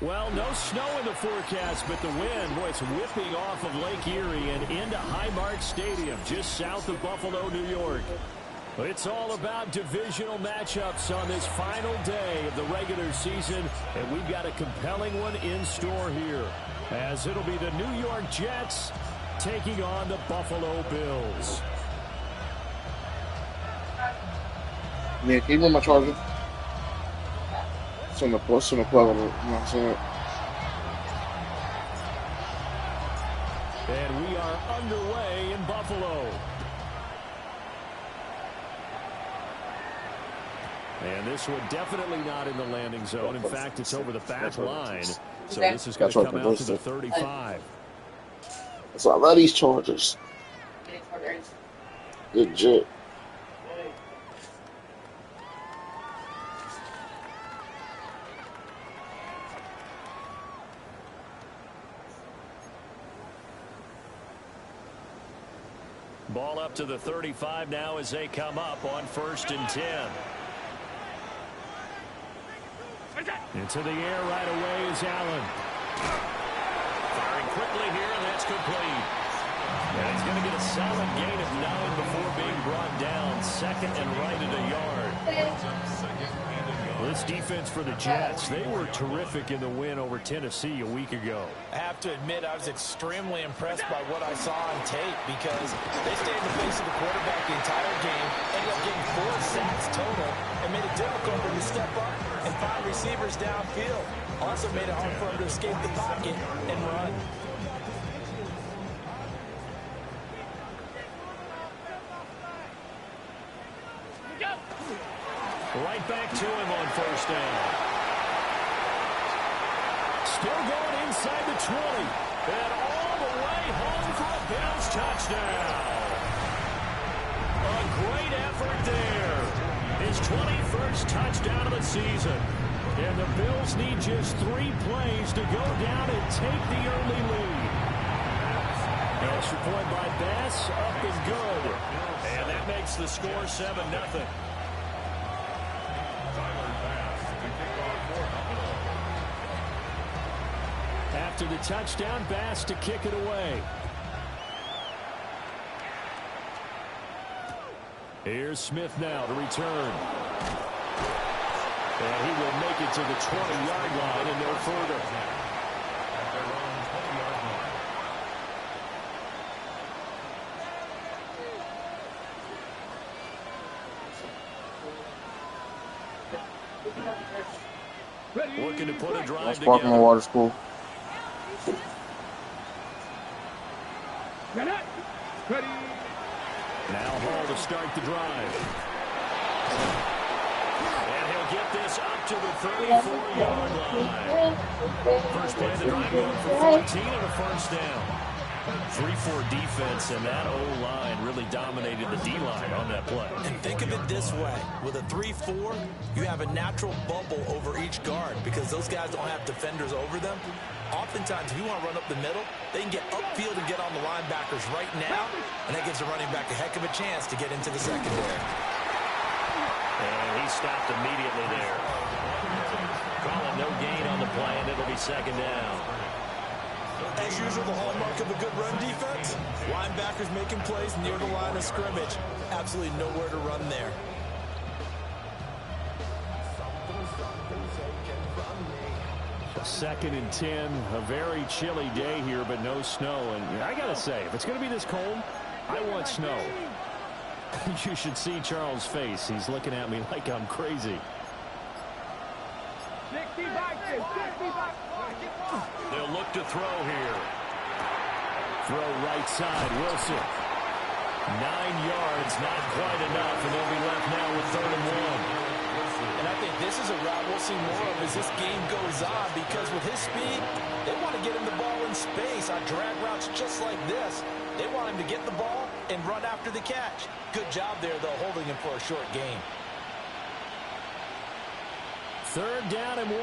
Well, no snow in the forecast, but the wind, boy, it's whipping off of Lake Erie and into Highmark Stadium, just south of Buffalo, New York. It's all about divisional matchups on this final day of the regular season, and we've got a compelling one in store here, as it'll be the New York Jets taking on the Buffalo Bills. Yeah, keep on my charger. It's on the plug. You know what I'm saying? And we are underway in Buffalo. And this one definitely not in the landing zone. In fact, it's over the back line. So this is going to come out to the 35. So I love these Chargers. Legit. Ball up to the 35 now as they come up on 1st and 10. Into the air right away is Allen. Firing quickly here, and that's complete. And he's going to get a solid gain of 9 before being brought down. 2nd and right at a yard. This defense for the Jets, they were terrific in the win over Tennessee a week ago. I have to admit, I was extremely impressed by what I saw on tape because they stayed in the face of the quarterback the entire game, ended up getting 4 sacks total, and made it difficult for him to step up and find receivers downfield. Also made it hard for him to escape the pocket and run. Right back to him on 1st down. Still going inside the 20. And all the way home for a Bills touchdown. A great effort there. His 21st touchdown of the season. And the Bills need just 3 plays to go down and take the early lead. Extra point by Bass, up and good. And that makes the score 7-0. After the touchdown, Bass to kick it away. Here's Smith now to return. And he will make it to the 20-yard line and no further. Looking to put a drive together. Sparkling water school. Now Hall to start the drive. And he'll get this up to the 34-yard line. First play of the drive going for 14 and a 1st down. 3-4 defense, and that O-line really dominated the D-line on that play. And think of it this way. With a 3-4, you have a natural bubble over each guard because those guys don't have defenders over them. Oftentimes, if you want to run up the middle, they can get upfield and get on the linebackers right now, and that gives the running back a heck of a chance to get into the secondary. And he stopped immediately there. Calling no gain on the play, and it'll be 2nd down. As usual, the hallmark of a good run defense, linebackers making plays near the line of scrimmage. Absolutely nowhere to run there. Second and 10, a very chilly day here, but no snow. And I got to say, if it's going to be this cold, I want snow. You should see Charles' face. He's looking at me like I'm crazy. They'll look to throw here. Throw right side, Wilson. 9 yards, not quite enough, and they'll be left now with 3rd and 1. And I think this is a route we'll see more of as this game goes on because with his speed, they want to get him the ball in space on drag routes just like this. They want him to get the ball and run after the catch. Good job there, though, holding him for a short gain. 3rd down and 1.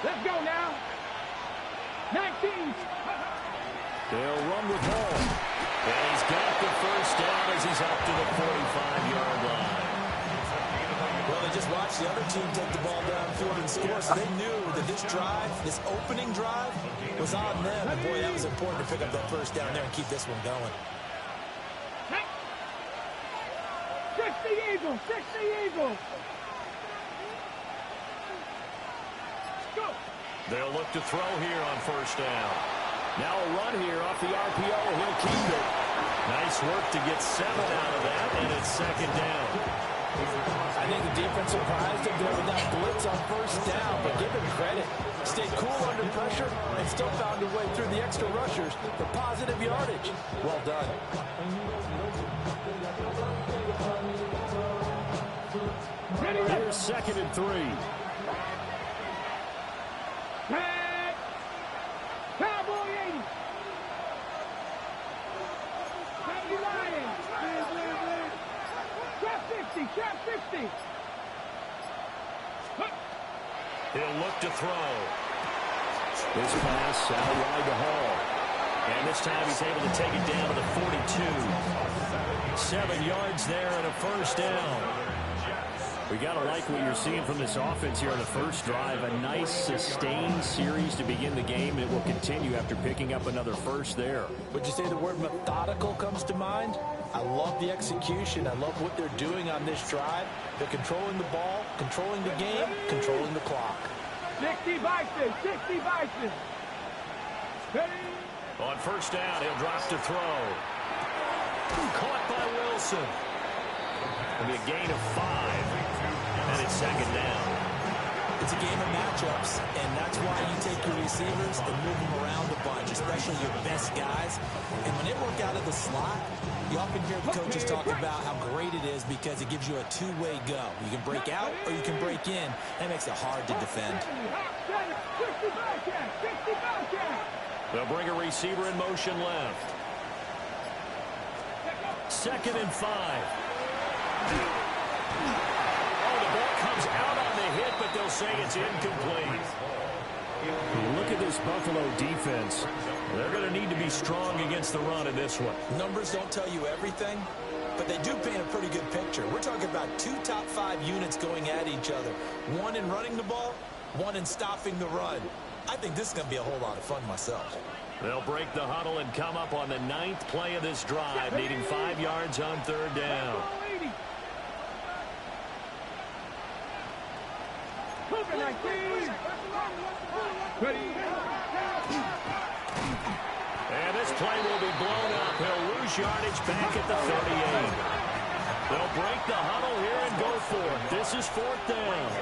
Let's go now. 19. They'll run with Hall. And he's got the 1st down as he's up to the 45-yard line. Well, they just watched the other team take the ball downfield and score, so they knew that this drive, this opening drive, was on them. And boy, that was important to pick up that first down there and keep this one going. 60 Eagles, 60 Eagles. Go. They'll look to throw here on first down. Now a run here off the RPO. He'll keep it. Nice work to get 7 out of that, and it's second down. I think the defense surprised him there with that blitz on first down, but give him credit. Stayed cool under pressure and still found a way through the extra rushers for positive yardage. Well done. Here's 2nd and 3. Tag. Cowboy 80. Cowboy Lions. Trap 60, trap 60. He'll look to throw. This pass out wide to Hall. And this time he's able to take it down to the 42. 7 yards there and a first down. We got to like what you're seeing from this offense here on the first drive. A nice sustained series to begin the game. It will continue after picking up another first there. Would you say the word methodical comes to mind? I love the execution. I love what they're doing on this drive. They're controlling the ball, controlling the game, controlling the clock. 60 Bison, 60 Bison. On first down, he'll drop to throw. Caught by Wilson. It'll be a gain of 5. And it's second down. It's a game of matchups, and that's why you take your receivers and move them around a bunch, especially your best guys. And when they work out of the slot, you often hear the coaches talk about how great it is because it gives you a two-way go. You can break out or you can break in. That makes it hard to defend. They'll bring a receiver in motion left. 2nd and 5. Comes out on the hit, but they'll say it's incomplete. Look at this Buffalo defense. They're going to need to be strong against the run in this one. Numbers don't tell you everything, but they do paint a pretty good picture. We're talking about 2 top 5 units going at each other. One in running the ball, one in stopping the run. I think this is going to be a whole lot of fun myself. They'll break the huddle and come up on the 9th play of this drive, needing 5 yards on 3rd down. And this play will be blown up. He'll lose yardage back at the 38. They'll break the huddle here and go for it. This is 4th down.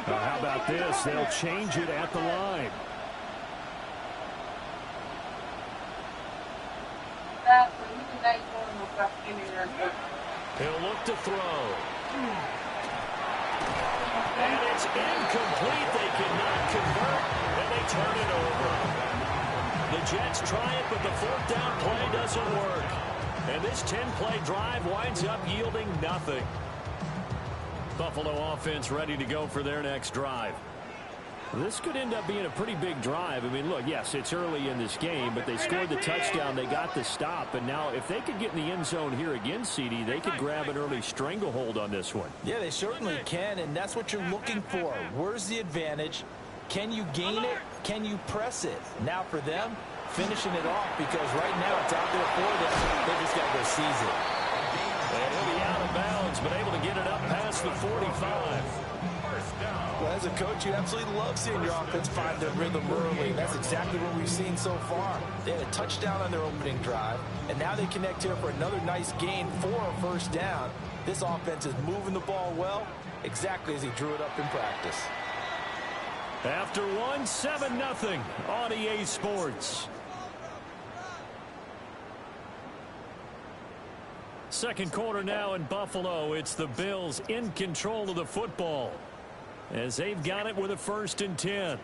How about this? They'll change it at the line. He'll look to throw. And it's incomplete. They cannot convert, and they turn it over. The Jets try it, but the 4th down play doesn't work. And this 10-play drive winds up yielding nothing. Buffalo offense ready to go for their next drive. This could end up being a pretty big drive. I mean, look, yes, it's early in this game, but they scored the touchdown. They got the stop. And now if they could get in the end zone here again, CD, they could grab an early stranglehold on this one. Yeah, they certainly can, and that's what you're looking for. Where's the advantage? Can you gain it? Can you press it? Now for them, finishing it off, because right now it's out there for them. They just got to go seize it. And he'll be out of bounds, but able to get it up past the 45. Well, as a coach, you absolutely love seeing your offense find their rhythm early. That's exactly what we've seen so far. They had a touchdown on their opening drive, and now they connect here for another nice gain for a first down. This offense is moving the ball well, exactly as he drew it up in practice. After one, 7-0 on EA Sports. Second quarter now in Buffalo. It's the Bills in control of the football, as they've got it with a 1st and 10.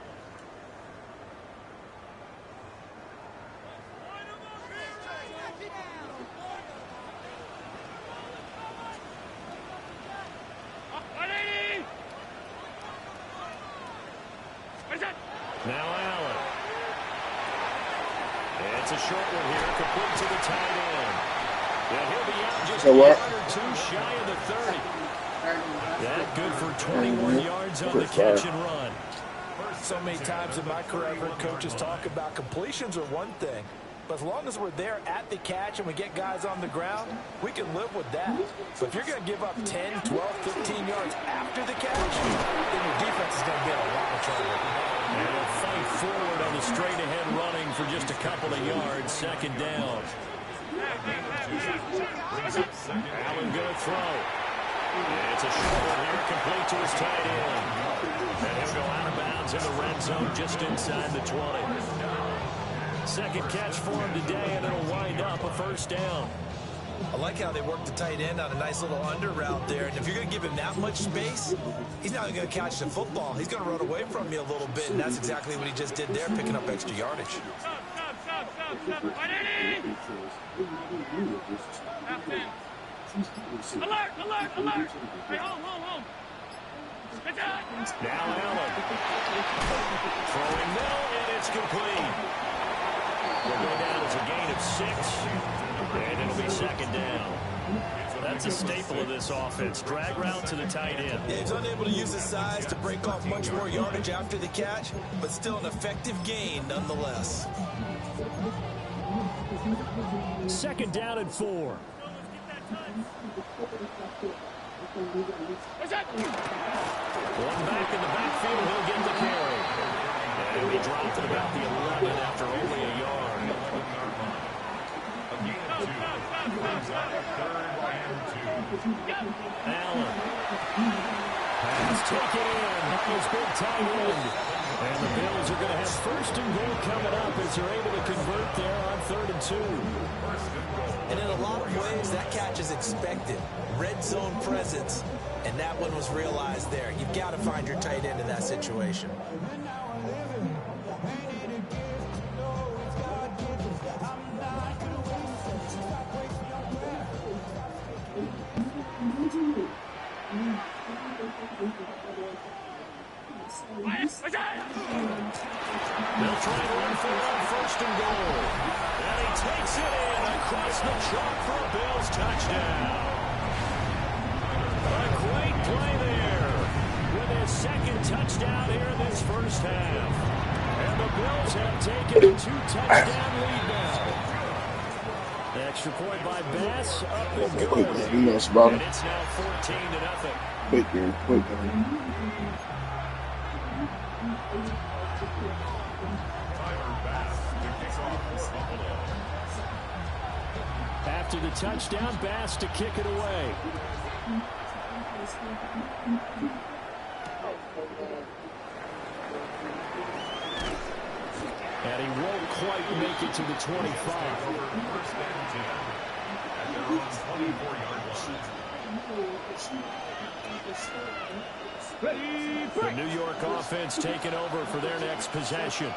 Now Allen. It's a short one here, complete to the tight end. And he'll be out just So a what? yard or two shy of the 30. That good for 21 yards on the catch and run. So many times in my career, I've heard coaches talk about completions are one thing. But as long as we're there at the catch and we get guys on the ground, we can live with that. But if you're going to give up 10, 12, 15 yards after the catch, then your defense is going to be in a lot of trouble. And a fight forward on the straight-ahead running for just a couple of yards, second down. Allen going to throw. It's a short one here, complete to his tight end. And he'll go out of bounds in the red zone just inside the 20. Second catch for him today, and it'll wind up a first down. I like how they work the tight end on a nice little under route there. And if you're going to give him that much space, he's not going to catch the football. He's going to run away from you a little bit, and that's exactly what he just did there, picking up extra yardage. Alert, alert, alert. Hey, hold. Now Allen. Throwing middle, and it's complete. Will go down as a gain of 6, and it'll be second down. That's a staple of this offense. Drag route to the tight end. Yeah, he's unable to use his size to break off much more yardage after the catch, but still an effective gain nonetheless. Second down and 4. One back in the backfield, he'll get the carry. And he dropped at about the 11 after only a yard. Allen. Pass taken in. His big tight end. And the Bills are going to have first and goal coming up as they're able to convert there on 3rd and 2. And in a lot of ways, that catch is expected. Red zone presence, and that one was realized there. You've got to find your tight end in that situation. They'll try and run for it on 1st and goal. And he takes it in across the chalk for a Bills touchdown. A great play there with his second touchdown here in this first half. And the Bills have taken a 2-touchdown lead now. The extra point by Bass, up and good. And it's now 14-0. Quick game. After the touchdown, Bass to kick it away. And he won't quite make it to the 25. The New York offense taking over for their next possession.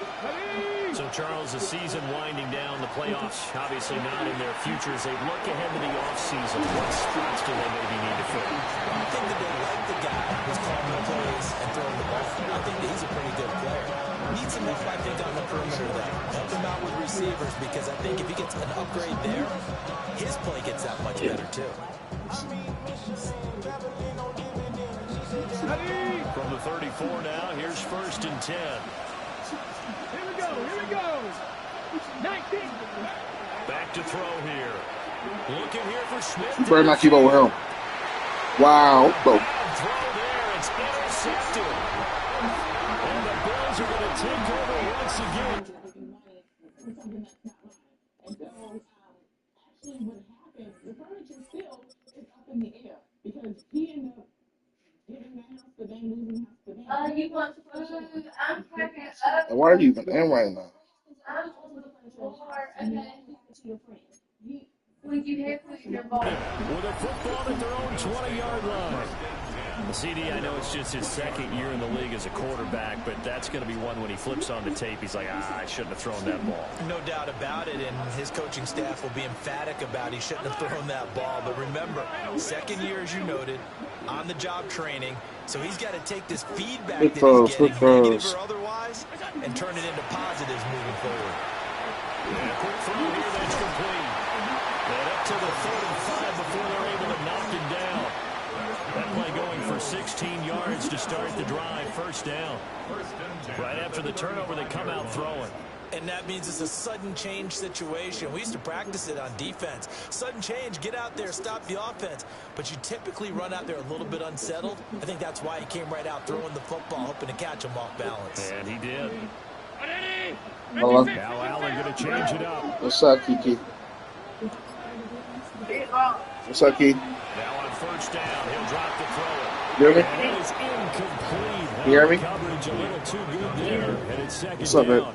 So, Charles, the season winding down, the playoffs obviously not in their future as they look ahead to the offseason. What spots do they maybe need to fill? I think that they like the guy who's calling the plays and throwing the ball. I think that he's a pretty good player. Needs some help, I think, on the perimeter, though. Help him out with receivers because I think if he gets an upgrade there, his play gets that much better, too. From the 34 now, here's 1st and 10. Here we go. 19. Back to throw here. Looking here for Smith. You better not keep over him. Wow. Throw there. It's intercepted. And the Bills are going to take over once again. You want food? I'm packing up. And why are you even in right now? I'm on the floor, and then would you hit with your ball? With a football at their own 20-yard line. CD, I know it's just his second year in the league as a quarterback, but that's going to be one when he flips on the tape. He's like, I shouldn't have thrown that ball. No doubt about it, and his coaching staff will be emphatic about he shouldn't have thrown that ball. But remember, second year, as you noted, on-the-job training, so he's got to take this feedback that he's getting, negative or otherwise, and turn it into positives moving forward. And quick throw here that's complete. And up to the 35 before they're able to knock him down. That play going for 16 yards to start the drive. First down. Right after the turnover, they come out throwing. And that means it's a sudden change situation. We used to practice it on defense. Sudden change, get out there, stop the offense. But you typically run out there a little bit unsettled. I think that's why he came right out throwing the football, hoping to catch him off balance. And he did. Hello. Now Allen going to change it up. What's up, Kiki? What's up, Kiki? Now on first down, he'll drop the throw. You hear me? And it is incomplete. You hear me? Coverage a little too good there. And it's second What's up, man? down.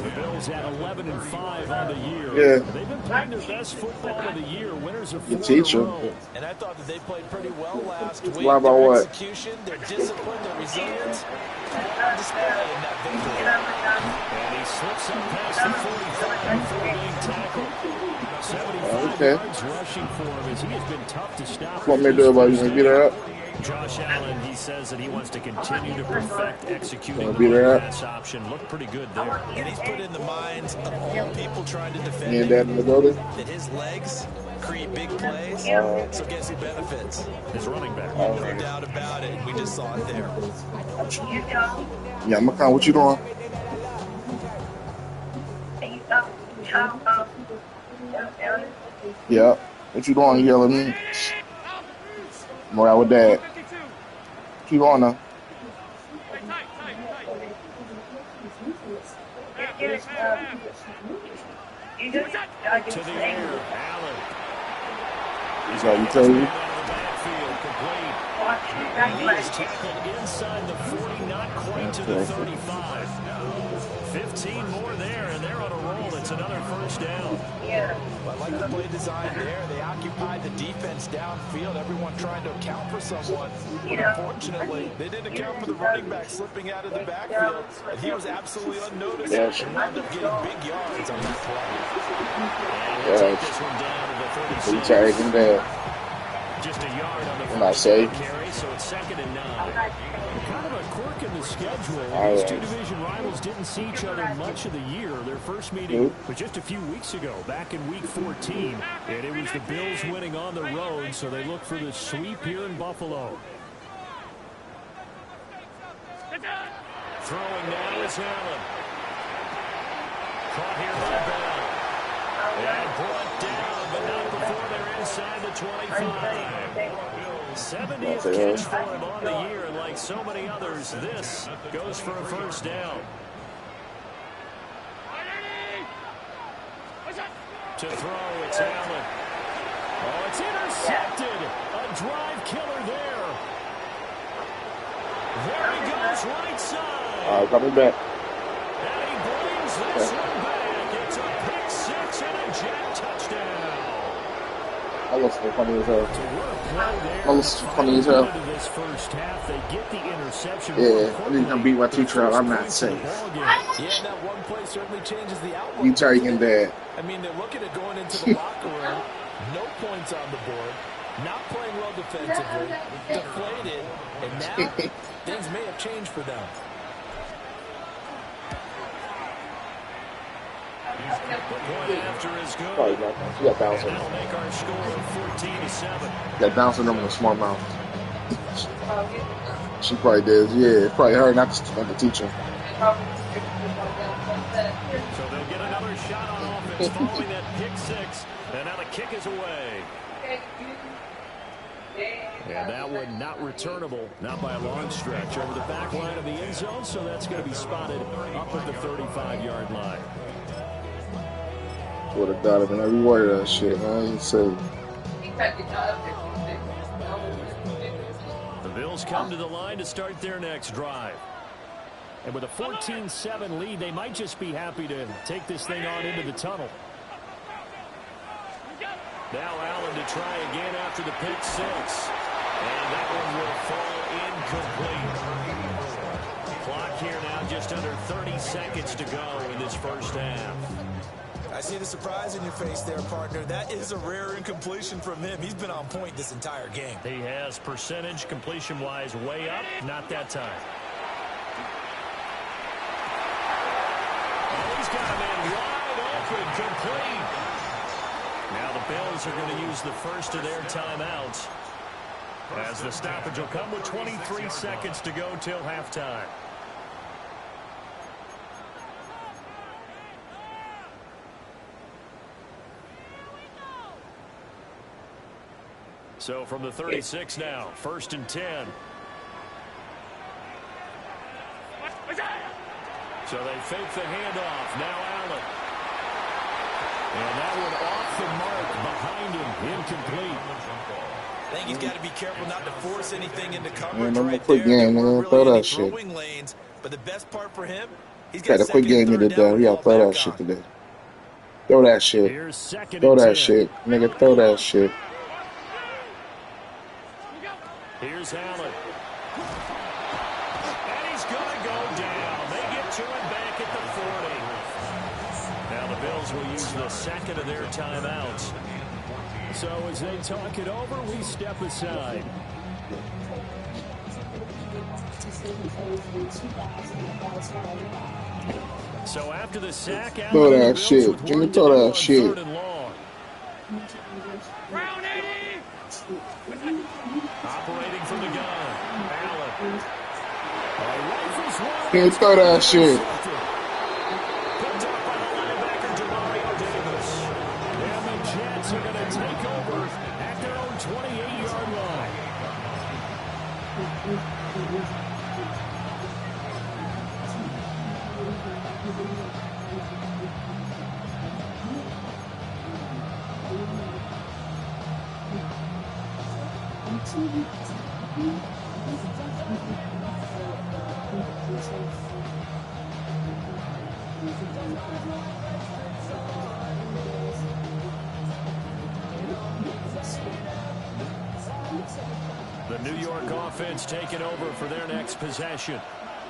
The Bills at 11-5 on the year. Yeah. They've been playing their best football of the year. Winners of 4 Your teacher. in a row. And I thought that they played pretty well last week. Lie about Their what? execution, their discipline, their resilience, all on display in that victory. And he slips up past the 45 before being tackled. 75 Okay. yards rushing for him as he has been tough to stop. What may do about you? Gonna beat her up? Josh Allen, he says that he wants to continue to perfect executing Beat the her up? pass option. Looked pretty good there. And he's put in the minds of all people trying to defend Me and him Dad in the building? that his legs create big plays. So guess who benefits? His running back. No doubt about it. We just saw it there. Yeah, I'm gonna what you doing? Yeah. What you doing? You yelling at me? I'm around with Dad. Keep on now. To the air, Allen. He's So you got tell his you? man out of the backfield, complete. He is tackled inside the 40, not quite to the 35. 15 more there, and they're on a roll. It's another first down. I like the play design there. They occupied the defense downfield, everyone trying to account for someone. But unfortunately, they didn't account for the running back slipping out of the backfield, and he was absolutely unnoticed Yes. and wound up getting big yards on that play. And we'll take this one down to the You 36. tagging Dad. Just a yard on the When I first say. down carry, so it's 2nd and 9. Kind of a quirk in the schedule. All These right. two division rivals didn't see each other much of the year. Their first meeting was just a few weeks ago, back in Week 14. And it was the Bills winning on the road, so they look for the sweep here in Buffalo. Throwing now is Allen. Caught here by Bell. And brought down, but not before they're inside the 25. 70th catch for him on the year, and like so many others, this goes for a first down. To throw, it's Allen. Oh, it's intercepted. A drive killer there. There he goes, right side. All right, coming back. And he brings this one back. It's a pick six and a jet touchdown. I lost the funny as hell. So what a play there. I was funny as hell. Into this first half, they get the interception. Yeah, I need to come beat my teacher out. I'm not safe. Yeah, that one play certainly changes the outlook. You tagging Dad. I mean, they're looking at going into the locker room, no points on the board, not playing well defensively, deflated, and now things may have changed for them. The point after is good. Probably not. She got And bouncing. that'll make our score 14-7. Got bouncing them in a small mouth. She probably did. Yeah, probably her, not the teacher. So they'll get another shot on offense following that pick six. And now the kick is away. And that one not returnable, not by a long stretch, over the back line of the end zone, so that's going to be spotted up at the 35-yard line. Would have got him in every word of that shit, man. You say, The Bills come to the line to start their next drive. And with a 14-7 lead, they might just be happy to take this thing on into the tunnel. Now Allen to try again after the pick six. And that one will fall incomplete. Clock here now just under 30 seconds to go in this first half. I see the surprise in your face there, partner. That is a rare incompletion from him. He's been on point this entire game. He has percentage completion-wise way up. Not that time. Oh, he's got him in wide wide open, complete. Now the Bills are going to use the first of their timeouts, as the stoppage will come with 23 seconds to go till halftime. So from the 36 now, 1st and 10. So they fake the handoff. Now Allen. And that one off the mark behind him. Incomplete. I think he's got to be careful not to force anything into coverage Man, I'm a right quick there. game, There man. weren't Throw really any that shit. throwing lanes, but the best part for him, he's Got got a quick second and game third today. down We to gotta fall throw that back shit on. today. Throw that shit. Here's 2nd Throw and that 10. shit. Nigga, throw that shit. Here's Allen. And he's going to go down. They get to him back at the 40. Now the Bills will use the second of their timeouts. So as they talk it over, we step aside. So after the sack, Throw Allen and the that Bills shit. with Jimmy, work to throw do that on shit. 3rd and long. Brown 80. Operating from the gun, Allen. Rifles one. Can't throw that shit. Picked up by the linebacker, Demario Davis. And the Jets are going to take over at their own 28-yard line. The New York offense taking over for their next possession.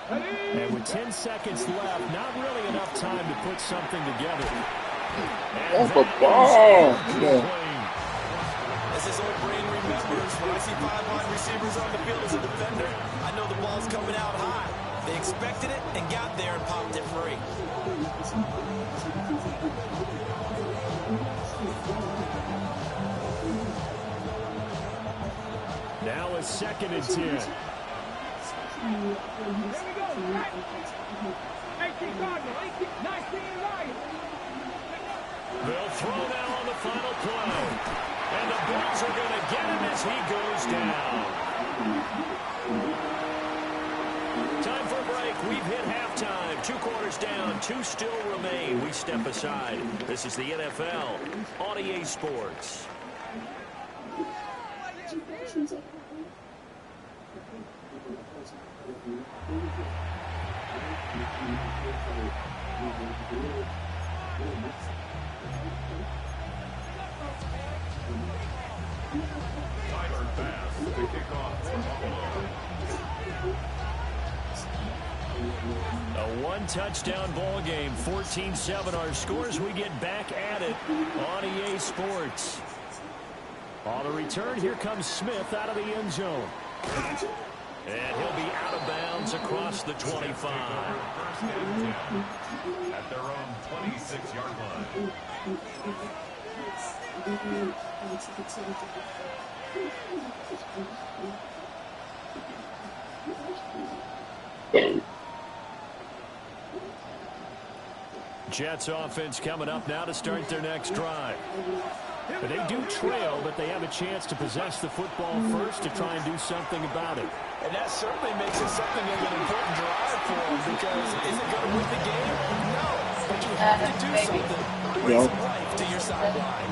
And with 10 seconds left, not really enough time to put something together. And Off the that ball. is Yeah. incomplete. As his old brain remembers, when I see 5 wide receivers on the field as a defender, I know the ball's coming out high. They expected it and got there and popped it free. Now a 2nd and 10. Here we go. 18 Cardinal, 19 Lions. They'll throw now on the final play. And the Bills are going to get him as he goes down. Time for a break. We've hit halftime. 2 quarters down. 2 still remain. We step aside. This is the NFL on EA Sports. Tyler Bass to kick off for Buffalo. A 1-touchdown ball game, 14-7 our scores. We get back at it on EA Sports. On the return, here comes Smith out of the end zone. And he'll be out of bounds across the 25. First and 10 at their own 26-yard line. Jets offense coming up now to start their next drive. But they do trail, but they have a chance to possess the football first to try and do something about it. And that certainly makes it something of an important drive for them, because is it going to win the game? No. But you have to do something. Bring some life to your sideline.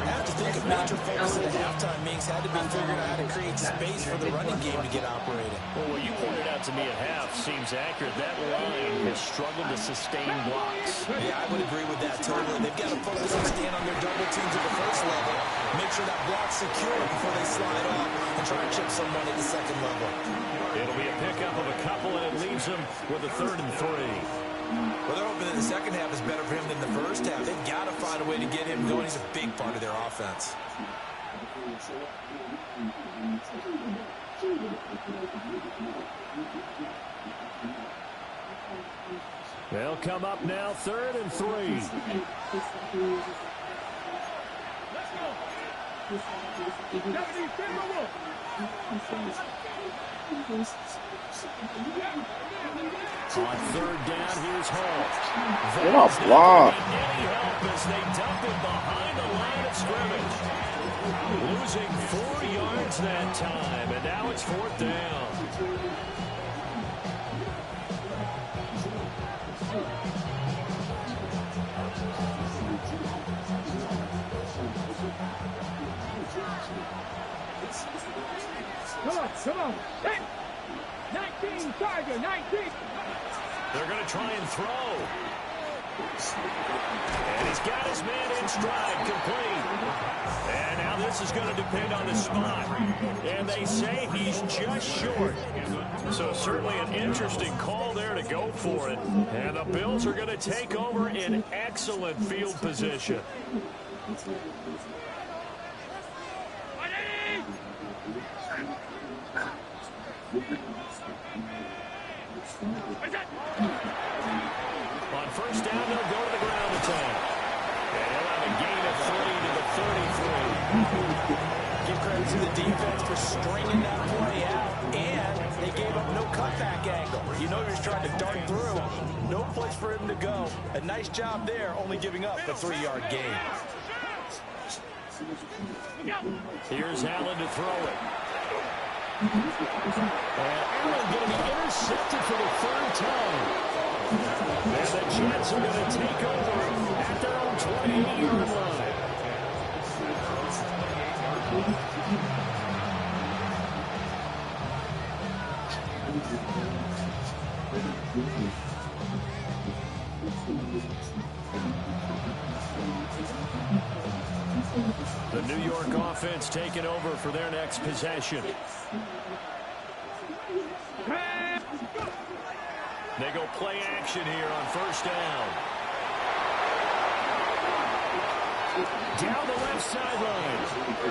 I have to think a major focus at the halftime meetings had to be figuring out how to create space for the running game to get operating. Well, what you pointed out to me at half seems accurate. That line has struggled to sustain blocks. Yeah, I would agree with that totally. They've got to focus on staying on their double teams at the first level, make sure that block's secure before they slide off, and try to chip someone at the second level. It'll be a pickup of a couple, and it leaves them with a 3rd and 3. Well, they're hoping that the second half is better for him than the first half. They've got to find a way to get him going. He's a big part of their offense. They'll come up now, 3rd and 3. On 3rd down, here's Hall. Get off block. Any help as they dump it behind the line of scrimmage. Losing 4 yards that time, and now it's 4th down. Come on. Hey. 19, Tiger, 19. They're going to try and throw. And he's got his man in stride, complete. And now this is going to depend on the spot. And they say he's just short. So certainly an interesting call there to go for it. And the Bills are going to take over in excellent field position. On 1st down, they'll go to the ground attack. And he'll have a gain of 3 to the 33. Give credit to the defense for stringing that play out, and they gave up no cutback angle. You know he's trying to dart through. No place for him to go. A nice job there, only giving up a 3-yard gain. Here's Allen to throw it. And Allen going to be intercepted for the 3rd time. And the Jets are going to take over at their own 28-yard line. The New York offense taking over for their next possession. They go play action here on 1st down. Down the left sideline.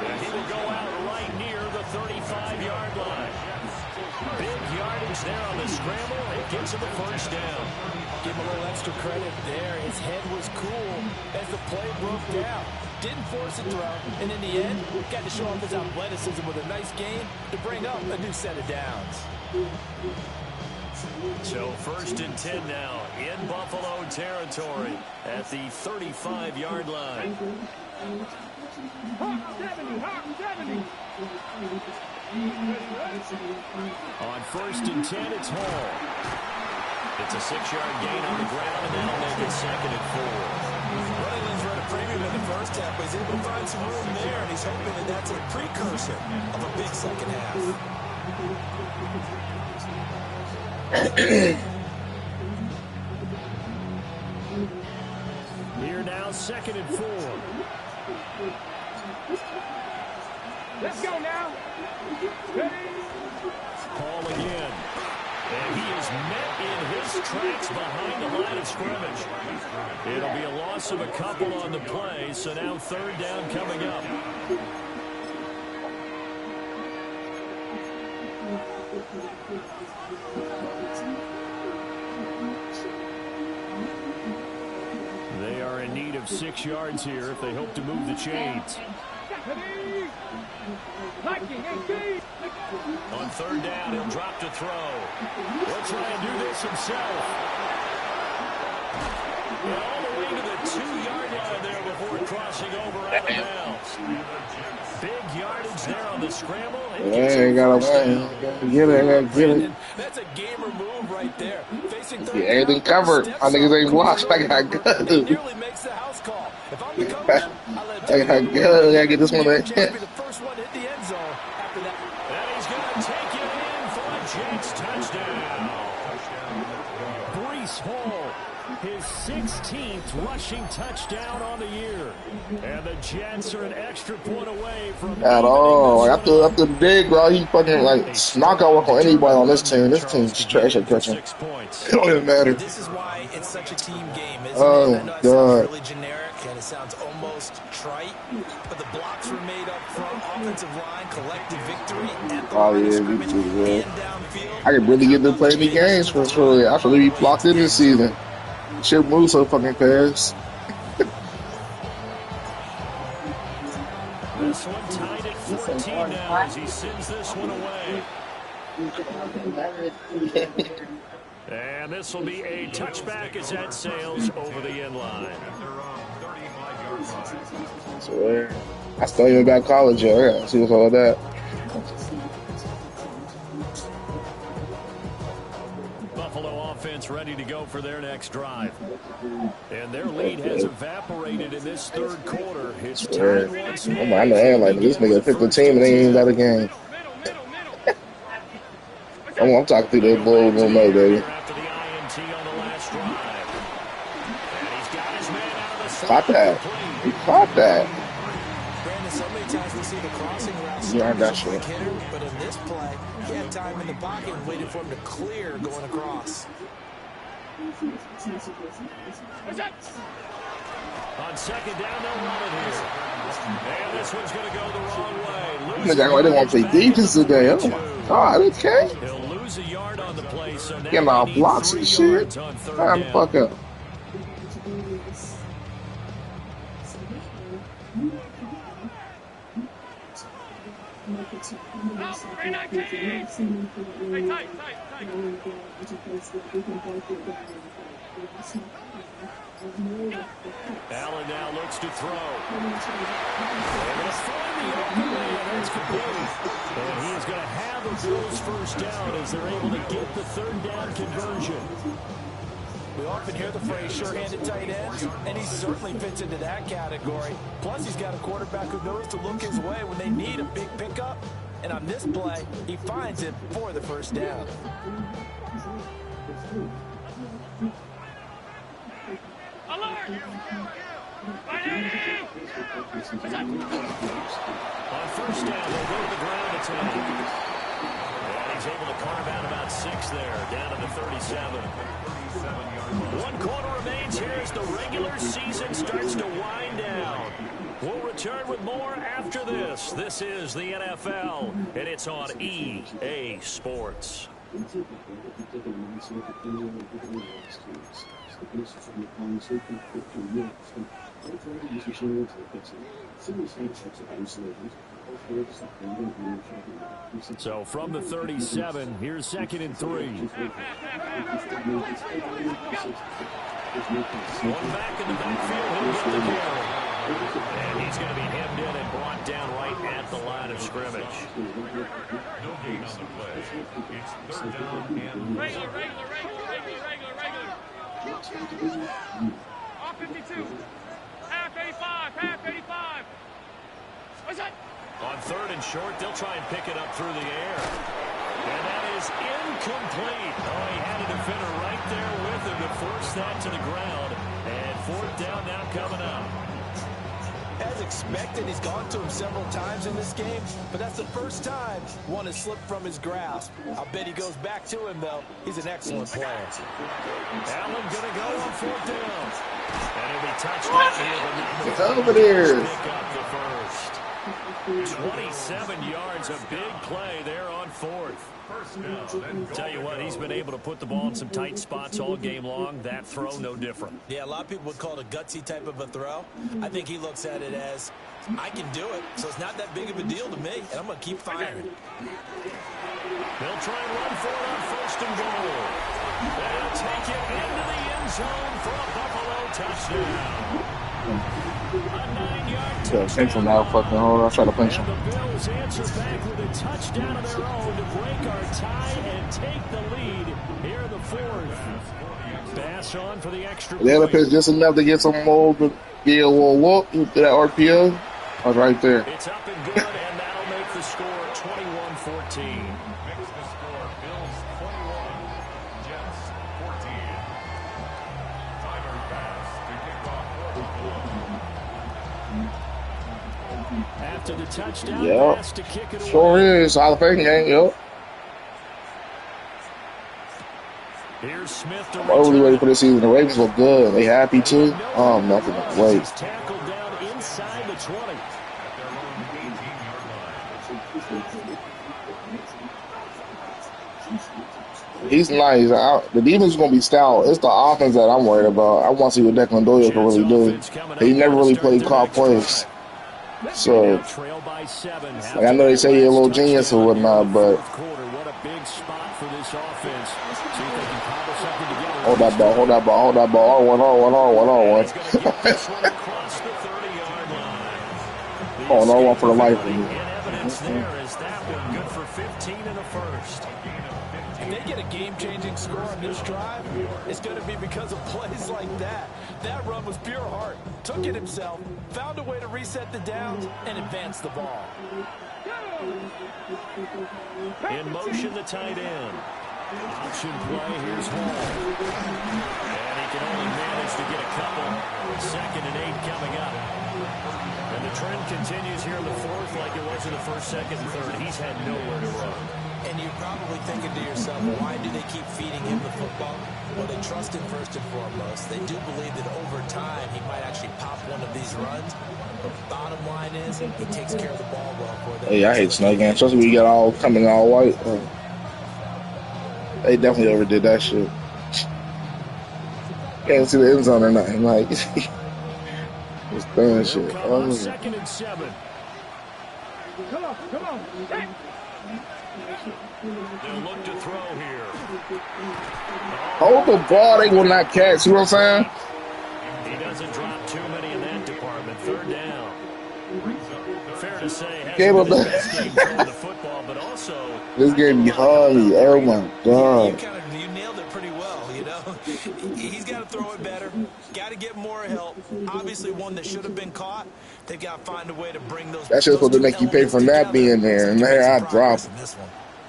And he will go out right near the 35-yard line. Big yardage there on the scramble. It gets him a 1st down. Give him a little extra credit there. His head was cool as the play broke down. Didn't force a throw, and in the end, got to show off his athleticism with a nice gain to bring up a new set of downs. So 1st and 10 now in Buffalo territory at the 35-yard line. Hawk 70, Hawk 70. On 1st and 10, it's Hall. It's a 6-yard gain on the ground, and that'll make it 2nd and 4. Running ran a premium in the 1st half, but he's able to find some room there, and he's hoping that that's a precursor of a big 2nd half. Here now, 2nd and 4. Let's go now. Hall again. And he is met in his tracks behind the line of scrimmage. It'll be a loss of a couple on the play, so now 3rd down coming up. They are in need of 6 yards here if they hope to move the chains. On 3rd down, he'll drop to throw. He'll try and do this himself. And all the way to the 2-yard line there before crossing over out of bounds. Big yardage there on the scramble. Yeah, gotta get it. That's a gamer move right there. Facing Yeah, everything covered. I niggas ain't blocked. I got good. nearly makes the house call. If I'm the coach, I let I got good. I gotta get this one in. the first one to hit the end zone after that. And he's going to take it in for a Jets touchdown. Breece Hall, his 16th rushing touchdown on the year. And the Jets are an extra point away from At all. After the big, bro, he fucking like knockout work on anybody on this team. This team's trash at catching. 6 points. It don't even matter. This is why it's such a team game, isn't Oh, it? I know it God. sounds really generic, and it sounds almost trite, but the blocks were made up front, offensive line, collective victory at the line of scrimmage and downfield. I could really get to play any games for sure. I should be blocked in this season. Shit moves so fucking fast. This one tied at 14 now as he sends this one away. And this will be a touchback as that sails over the end line. So, I still even got college yet. I gotta see what's all that. Buffalo offense ready to go for their next drive. And their lead has evaporated in this third quarter. It's tied once more. I'm like, this nigga picked the team and they ain't even got a game. I'm talking through that bull no more, baby. Caught that. He caught that. Brandon, so many times we see the crossing route. Yeah, I got you. But in this play, he had time in the pocket and waited for him to clear going across. On second down, they'll run it here. And this one's going to go the wrong way. Nigga, I didn't want to play defense today. Oh my God, okay. He'll lose a yard on the play, so now getting off blocks and shit. Time to fuck up. Allen now looks to throw. And it's find the open man. That's complete. And he is going to have the Bills first down as they're able to get the third down conversion. We often hear the phrase sure-handed tight ends, and he certainly fits into that category. Plus, he's got a quarterback who knows to look his way when they need a big pickup. And on this play, he finds it for the first down. On first down, they'll go to the ground attack. And he's able to carve out about 6 there, down to the 37. 1 quarter remains here as the regular season starts to wind down. We'll return with more after this. This is the NFL, and it's on EA Sports. So from the 37, here's 2nd and 3. One back in the backfield, he'll get the carry. And he's going to be hemmed in and brought down right at the line of scrimmage. No gain on the play. It's third down and regular. Off 52. Half 85. What's that? On 3rd and short, they'll try and pick it up through the air. And that is incomplete. Oh, he had a defender right there with him to force that to the ground. And 4th down now coming up. As expected, he's gone to him several times in this game, but that's the first time one has slipped from his grasp. I'll bet he goes back to him, though. He's an excellent player. Allen going to go on 4th down. And he'll be touched out here, but it's over there. Pick up the first. 27 yards, a big play there on 4th. Tell you what, he's been able to put the ball in some tight spots all game long. That throw, no different. Yeah, a lot of people would call it a gutsy type of a throw. I think he looks at it as, I can do it, so it's not that big of a deal to me, and I'm going to keep firing. They'll try and run for it on 1st and goal. They'll take it into the end zone for a Buffalo touchdown. A 9-yard touchdown. Central now fucking hole. I'll try to punch him. And the Bills answer back with a touchdown of their own to break our tie and take the lead here in the 4th. Pass on for the extra The other pitch just enough to get some more to be a little walk to that RPO. I was right there. It's up and good, and that'll make the score 21-14. Makes the score Bills 21, Jets 14. Timer pass to kick off After the touchdown Yep. pass to kick it away. Sure is. Hall of Fame game, yep. Here's Smith to I'm overly ready return. for this season. The Ravens look good. They happy too. Oh, nothing to wait. He's tackled down inside the 20. At their own 18-yard line. He's nice. The defense is going to be stout. It's the offense that I'm worried about. I want to see what Declan Doyle can really do. He never really played call plays. So, Trail by 7. like, I know they say he's a little genius or whatnot, but What a big spot for this offense. See if they can cobble something together. hold that ball, hold that ball, hold that ball. R1, R1, R1, He's going to get this one across the 30-yard line. R1. Oh, R1 for the life of In me. evidence there is that one good for 15 in the first. If they get a game-changing score on this drive, it's going to be because of plays like that. That run was pure heart. Took it himself, found a way to reset the downs, and advance the ball. In motion, the tight end. Option play, here's Hall. And he can only manage to get a couple. 2nd and 8 coming up. And the trend continues here in the fourth like it was in the first, second, and third. He's had nowhere to run. And you're probably thinking to yourself, why do they keep feeding him the football? Well, they trust him first and foremost. They do believe that over time he might actually pop one of these runs. But the bottom line is he takes care of the ball well for them. Hey, I hate snow games, especially when you got all coming all white. They definitely overdid that shit. Can't see the end zone or nothing. Like, just throwing shit. Come on, 2nd and 7. Come on. Hey. They'll look to throw here. Hold the ball, they will not catch. See what I'm saying? He doesn't drop too many in that department. 3rd down. Fair to say, hasn't Game been of his the- best game throwing the football, but also This game be hard. Oh my god. You nailed it pretty well, you know. He's got to throw it better. Got to get more help. Obviously, one that should have been caught. They've got to find a way to bring those. That shit's supposed to make you pay for not being there, and there I drop.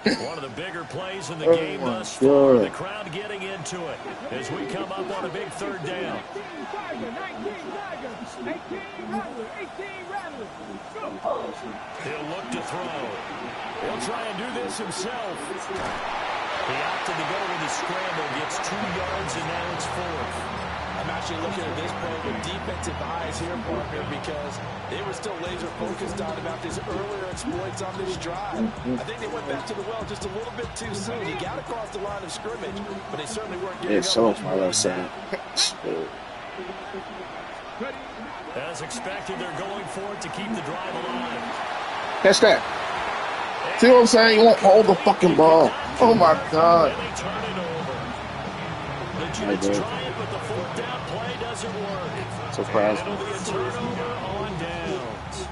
one of the bigger plays in the Oh game my thus far. God. The crowd getting into it as we come up on a big 3rd down. 19 Tiger, 19 Tiger, 18 Rattler, 18 Rattler. Go. He'll look to throw. He'll try and do this himself. He opted to go with the scramble, gets 2 yards, and now it's 4th. I'm actually looking at this play with defensive eyes here, partner, because they were still laser focused on about his earlier exploits on this drive. I think they went back to the well just a little bit too soon. He got across the line of scrimmage, but they certainly weren't getting It's so up my left side. As expected, they're going for it to keep the drive alive. Catch that. See what I'm saying? You won't hold the fucking ball. Oh my god. And they turn it over. The Jets try it, but the 4th down play doesn't work. Surprise. It'll be a turnover on downs.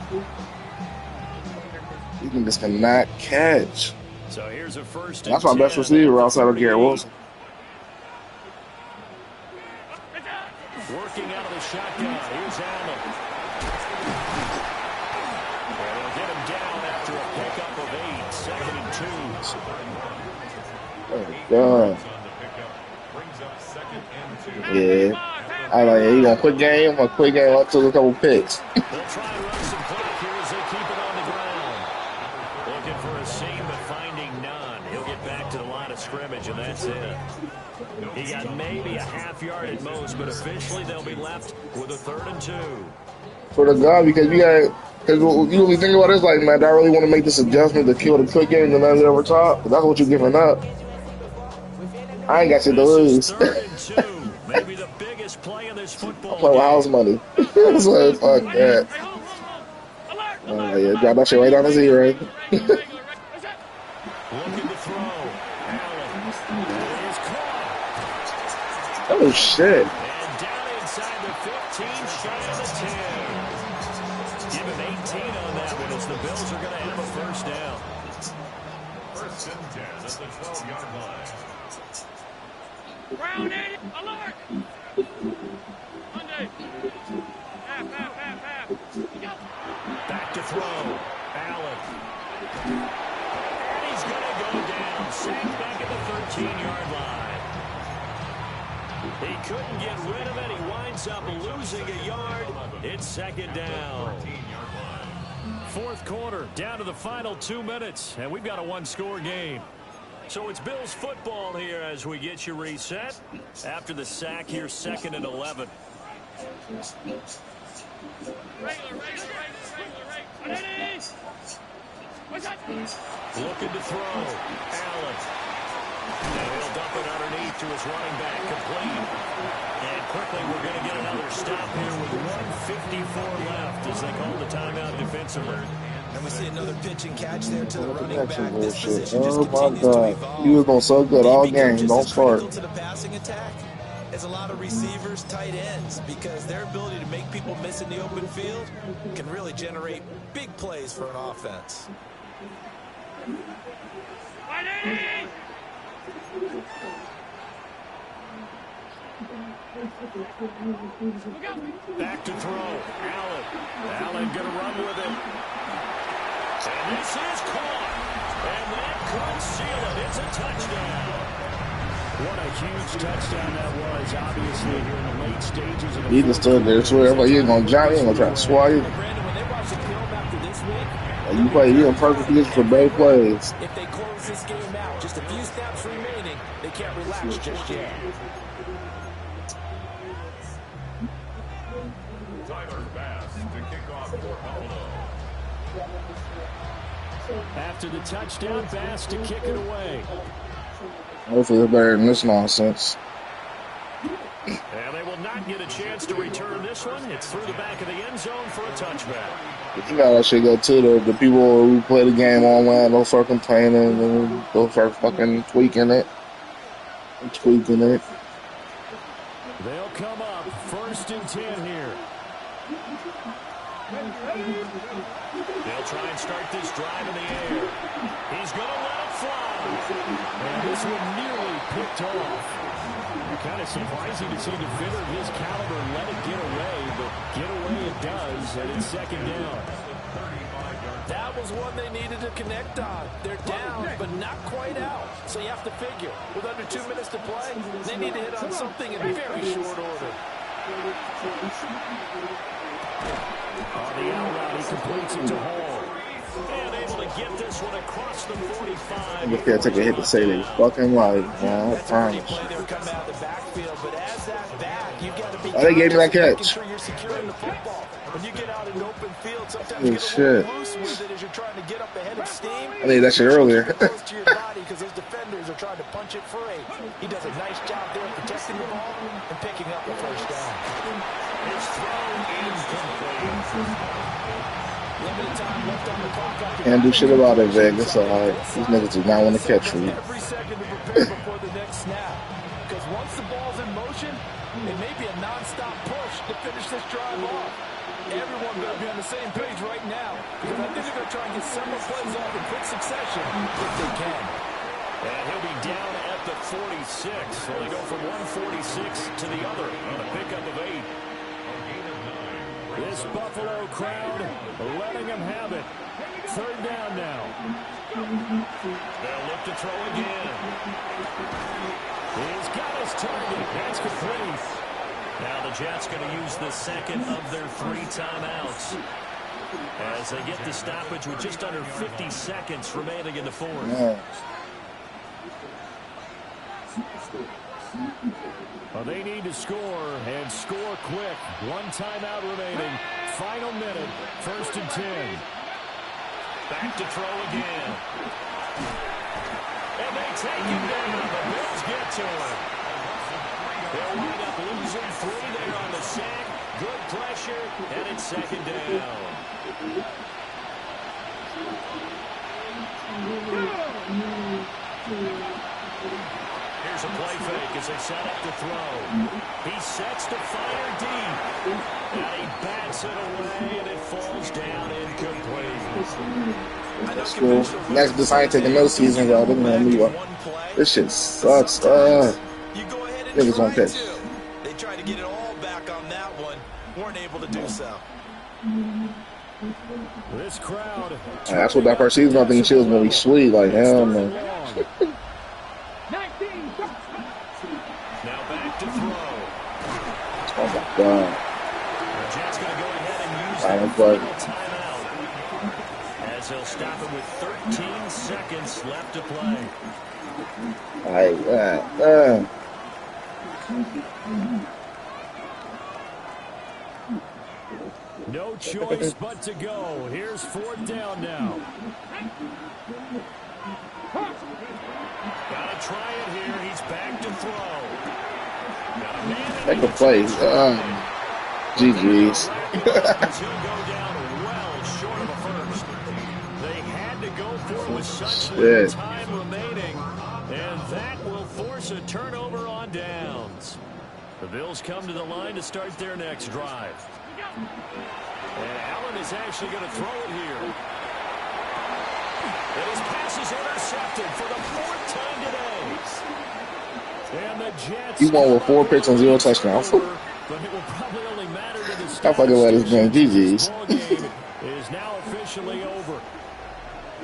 You can just cannot catch. So here's a 1st and That's my best 10. receiver outside of Garrett Wilson. Working out of the shotgun. Here's Allen. And they'll get him down after a pickup of 8. 2nd and 2. Oh god. Brings up 2nd and 2. Yeah. I like it. You gonna quick game? A quick game up to a couple picks. They'll try and run some clock here as they keep it on the ground. Looking for a seam, but finding none. He'll get back to the line of scrimmage, and that's it. He got maybe a half yard at most, but officially they'll be left with a 3rd and 2. For the guy, because you got, because you really think about it, it's like, man, do I really want to make this adjustment to kill the quick game and then over top? 'Cause that's what you're giving up. I ain't got shit to lose. 3rd and 2. Maybe the biggest play in this football Play with game. house money. It's like, fuck that. Oh, yeah, drop that shit right down the zero. Looking to throw. Allen. It is caught. Oh, shit. And down inside the 15, shy of the 10. Give him 18 on that one as the Bills are going to have a 1st down. 1st and 10 at the 12-yard line. Ground in, alert. Monday. Half. Back to throw. Allen. And he's going to go down. Sacked back at the 13-yard line. He couldn't get rid of it. He winds up losing a yard. It's 2nd down. 13-yard line. 4th quarter, down to the final 2 minutes, and we've got a 1-score game. So it's Bills football here as we get you reset. After the sack here, 2nd and 11. Looking to throw. Allen. And he'll dump it underneath to his running back, complete. And quickly we're going to get another stop here with 1:54 left as they call the timeout defensively. And we see another pitch and catch there to the running That's some back. This bullshit. position just Oh my continues to god. evolve. He was doing so good all game. Just Don't as critical start. to the passing attack as a lot of receivers, tight ends, because their ability to make people miss in the open field can really generate big plays for an offense. Back to throw. Allen. Allen going to run with it. And this is caught. And that could seal it. It's a touchdown. What a huge touchdown that was, obviously, here in the late stages of the He just stood there, swear, like he ain't gonna jump, he ain't gonna try to swat you. Brandon, when they watch the film after this week, Like, you play, you in perfect position for both plays. if they close this game out, just a few snaps remaining, they can't relax just yet. Tyler Bass to kick off for Buffalo. After the touchdown, Bass to kick it away. Hopefully it's better than this nonsense. And they will not get a chance to return this one. It's through the back of the end zone for a touchback. But you know that shit go too. The people who play the game online, they'll start complaining and they'll start fucking tweaking it. They'll come up 1st and 10 here. They'll try and start this drive in the air. He's going to let it fly. And this one nearly picked off. Kind of surprising to see a defender of his caliber let it get away, but get away it does, and it's 2nd down. That was one they needed to connect on. They're down, but not quite out. So you have to figure, with under 2 minutes to play, they need to hit on something in very short order. On the out route, he completes it to Hall. And able to get this one across the 45. If they take a hit to say they fucking like, man, I That's a pretty promise. play there coming out of the backfield, but as that back, you've got to be Oh, they gave me that making catch. sure you're securing the football. When you get out in the open field, sometimes Good you get a shit. little loose with it as you're trying to get up ahead of steam. I need that shit earlier. Keep it close to your body because those defenders are trying to punch it free. He does a nice job there protecting the ball and picking up the first down. His throw incomplete. Limited time left on the clock after Can't do shit about it, Vegas. So these niggas do not want to catch me. every second to prepare before the next snap. Because once the ball's in motion, it may be a non-stop push to finish this drive off. Everyone better be on the same page right now, because I think they're going to try and get several plays off in quick succession if they can. And he'll be down at the 46. So they go from 146 to the other on a pickup of 8. This Buffalo crowd letting them have it. 3rd down now. They'll look to throw again. He's got his target. That's complete. Now the Jets going to use the 2nd of their 3 timeouts as they get the stoppage with just under 50 seconds remaining in the 4th. Man. Well, they need to score, and score quick. 1 timeout remaining. Final minute, 1st and 10. Back to throw again. And they take him down. The Bills get to him. They'll wind up losing 3 there on the sack. Good pressure, and it's 2nd down. Here's a play fake as they set up to throw. He sets to fire deep. And he bats it away, and it falls down incomplete. That's cool. Next, this I ain't taking no season, y'all. They're gonna me up. This shit sucks. You go ahead and Niggas try won't catch. to. They tried to get it all back on that one. Weren't able to do so. This crowd. That's what that first season I think she was gonna be sweet. Like, hell no. 19. Now back to throw. Oh my god. The Jets going to go ahead and use I their don't play. final timeout as they'll stop it with 13 seconds left to play. No choice but to go. Here's fourth down now. Got to try it here. He's back to throw. Got a man Make a play. GG's. He'll go down well short of a first. They had to go for it with such little time remaining, and that will force a turnover on downs. The Bills come to the line to start their next drive. And Allen is actually going to throw it here. And his pass is intercepted for the fourth time today. And the Jets. He won with 4 picks and 0 touchdowns. But it will probably only matter to the I fucking let his man GG's. ball game is now officially over.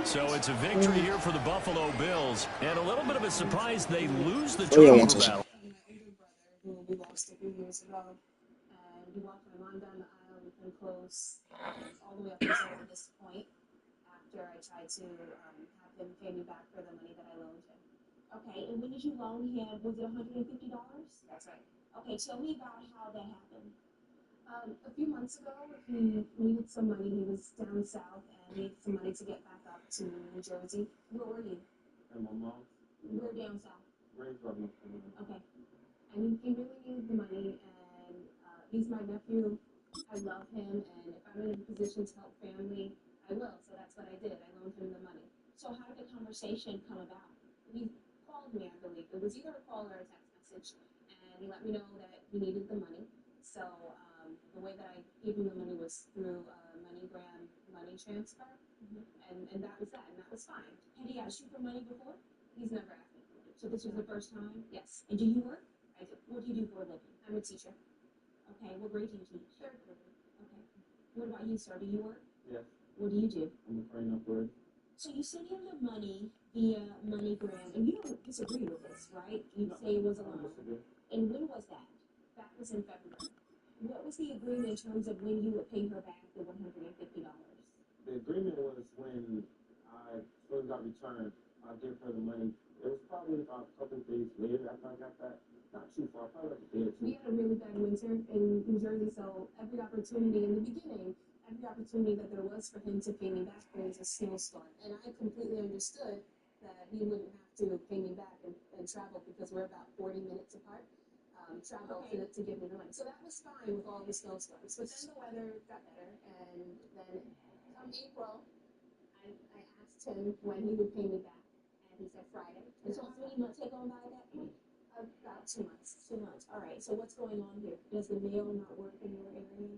So it's a victory here for the Buffalo Bills. And a little bit of a surprise, they lose the turnover battle. Who we lost a few years ago, and we walked my mom down the aisle. We've been close all the way up until this point. After I tried to have him pay me back for the money that I loaned him. Okay, and when did you loan him? Was it $150? That's right. Okay, tell me about how that happened. A few months ago, he needed some money. He was down south and needed some money to get back up to New Jersey. Where were you? And my mom. We're down south. Okay. And he really needed the money, and he's my nephew. I love him, and if I'm in a position to help family, I will. So that's what I did. I loaned him the money. So how did the conversation come about? He called me, I believe. It was either a call or a text message, and he let me know that he needed the money. So the way that I gave him the money was through MoneyGram money transfer, and that was that, and that was fine. Had he asked you for money before? He's never asked me for money. So this was the first time? Yes. And do you work? I do. What do you do for a living? I'm a teacher. Okay. What grade do you teach? Third grade. Okay. What about you, sir? Do you work? Yes. What do you do? I'm a crane operator. So you sent him the money via MoneyGram, and you don't disagree with this, right? You say it was a loan. And when was that? That was in February. What was the agreement in terms of when you would pay her back the $150? The agreement was when I first got returned, I give her the money. It was probably about a couple of days later after I got that. Not too far, probably like a day or two. We had a really bad winter in New Jersey, so every opportunity in the beginning, every opportunity that there was for him to pay me back, there was a snowstorm. And I completely understood that he wouldn't have to pay me back and travel because we're about 40 minutes apart. Travel to give me the money. So that was fine with all the snowstorms. But then the weather got better, and then come April, I asked him when he would pay me back, and he said Friday. And so how many months had gone by at that point? About 2 months. 2 months. All right. So what's going on here? Does the mail not work in your area?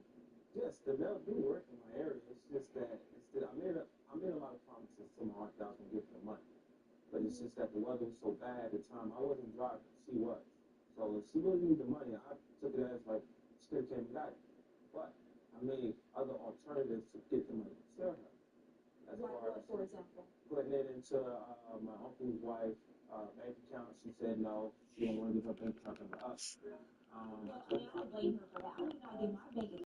Yes, the mail do work in my area. It's just that I made a lot of promises to my wife that I was gonna give her the money, but it's just that the weather was so bad at the time. I wasn't driving. She was. So if she really needed the money, I took it as like she could have came and got it. But I made other alternatives to get the money to her. As Like far what, as for example? putting it into my uncle's wife bank account, she said no. She don't want to give her bank account to us. Well, I mean, I don't blame her for that. I don't know how I get my bank account.